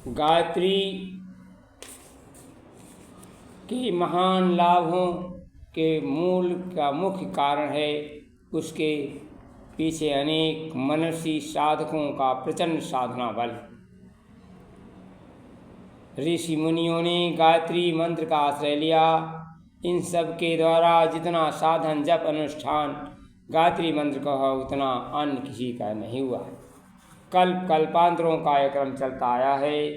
गायत्री के महान लाभों के मूल का मुख्य कारण है उसके पीछे अनेक मनसी साधकों का प्रचंड साधना बल। ऋषि मुनियों ने गायत्री मंत्र का आश्रय लिया। इन सब के द्वारा जितना साधन जप अनुष्ठान गायत्री मंत्र का हो उतना अन्य किसी का नहीं हुआ। कल्पांतरों का यह क्रम चलता आया है।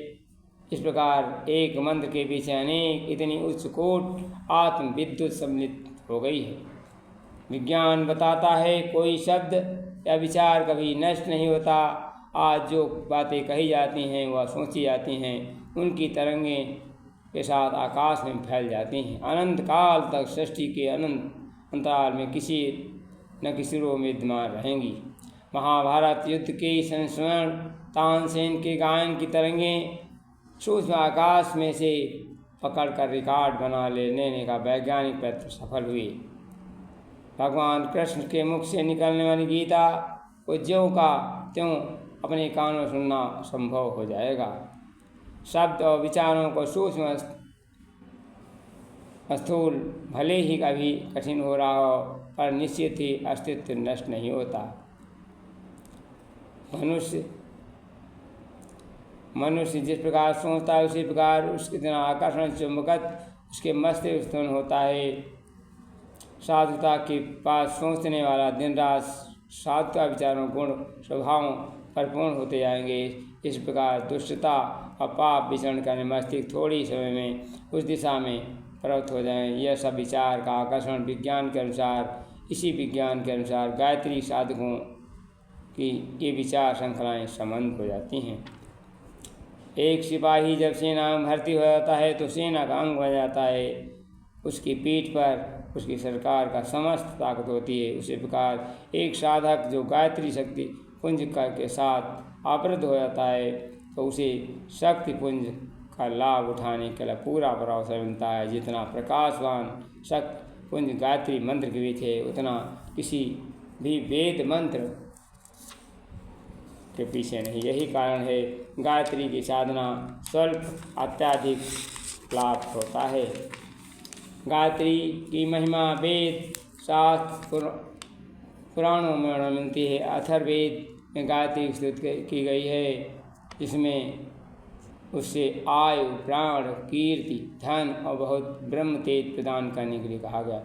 इस प्रकार एक मंत्र के पीछे अनेक इतनी उच्च कोट आत्म विद्युत सम्मिलित हो गई है। विज्ञान बताता है कोई शब्द या विचार कभी नष्ट नहीं होता। आज जो बातें कही जाती हैं वह सोची जाती हैं, उनकी तरंगें के साथ आकाश में फैल जाती हैं। अनंत काल तक सृष्टि के अनंत अंतराल में किसी न किसी रूप में विद्यमान रहेंगी। महाभारत युद्ध के संस्मरण तानसेन के गायन की तरंगें सूक्ष्म आकाश में से पकड़कर रिकॉर्ड बना लेने का वैज्ञानिक प्रयत्न सफल हुए। भगवान कृष्ण के मुख से निकलने वाली गीता को ज्यों का त्यों अपने कानों सुनना संभव हो जाएगा। शब्द और विचारों को सूक्ष्म स्थूल भले ही कभी कठिन हो रहा हो पर निश्चित ही अस्तित्व नष्ट नहीं होता। मनुष्य जिस प्रकार सोचता है उसी प्रकार उसके इतना आकर्षण चुंबकत उसके मस्तिष्क उत्पन्न होता है। साधुता के पास सोचने वाला दिन रात साधुता विचारों गुण स्वभावों परिपूर्ण होते जाएंगे। इस प्रकार दुष्टता और पाप विचरण करने मस्तिष्क थोड़ी समय में उस दिशा में प्रवृत्त हो जाएं। यह सब विचार का आकर्षण विज्ञान के अनुसार, इसी विज्ञान के अनुसार गायत्री साधकों की ये विचार श्रृंखलाएँ संबंध हो जाती हैं। एक सिपाही जब सेना में भर्ती हो जाता है तो सेना का अंग बन जाता है। उसकी पीठ पर उसकी सरकार का समस्त ताकत होती है। उसी प्रकार एक साधक जो गायत्री शक्ति पुंज के साथ आवृत हो जाता है तो उसे शक्ति पुंज का लाभ उठाने के लिए पूरा अवसर मिलता है। जितना प्रकाशवान शक्ति पुंज गायत्री मंत्र के बीच है उतना किसी भी वेद मंत्र के पीछे नहीं। यही कारण है गायत्री की साधना स्वल्प अत्याधिक लाभ होता है। गायत्री की महिमा वेद शास्त्र पुराणों में मिलती है। अथर्ववेद में गायत्री स्तुति की गई है, जिसमें उससे आयु प्राण कीर्ति धन और बहुत ब्रह्म तेज प्रदान करने के लिए कहा गया।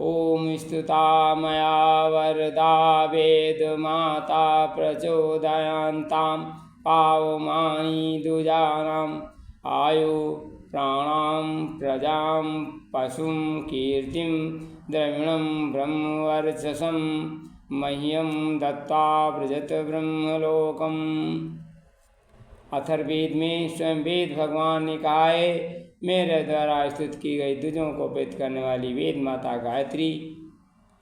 ओम स्तुता मया वरदा वेद माता प्रचोदयांताम पावमानी दुजानाम आयु प्राणां प्रजां पशुं कीर्तिं द्रविणं ब्रह्मवर्चसं मह्यं दत्ता व्रजत ब्रह्मलोकम्। अथर्ववेद में स्वयं वेद भगवान ने कहा है, मेरे द्वारा स्तुत की गई दुजों को प्रेरित करने वाली वेद माता गायत्री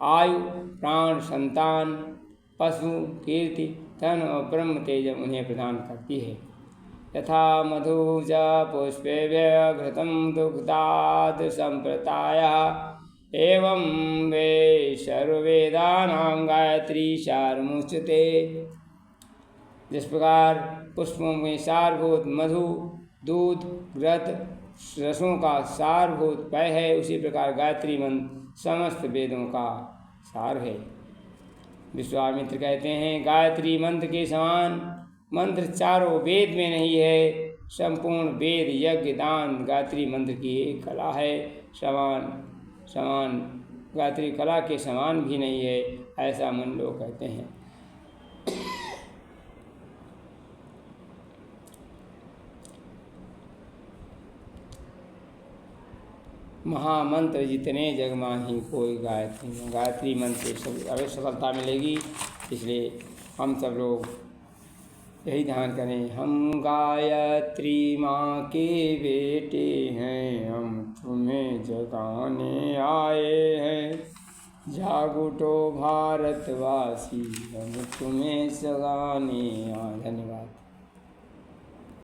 आयु प्राण संतान पशु कीर्ति धन और ब्रह्म तेज उन्हें प्रदान करती है। यथा मधु च पुष्पेभ्यः घृतं दुग्धात् संप्रतायः एवं वे सर्ववेदानां गायत्री सारमुच्यते। जिस प्रकार पुष्पों में सारभूत मधु दूध घृत रसों का सारभूत पेय है, उसी प्रकार गायत्री मंत्र समस्त वेदों का सार है। विश्वामित्र कहते हैं, गायत्री मंत्र के समान मंत्र चारों वेद में नहीं है। संपूर्ण वेद यज्ञ दान गायत्री मंत्र की एक कला है। समान गायत्री कला के समान भी नहीं है, ऐसा मन लोग कहते हैं। महामंत्र जितने जग माही कोई गायत्री मंत्र से अवश्य सफलता मिलेगी। इसलिए हम सब लोग यही ध्यान करें, हम गायत्री माँ के बेटे हैं, हम तुम्हें जगाने आए हैं। जागो भारतवासी, हम तुम्हें जगाने आए। धन्यवाद।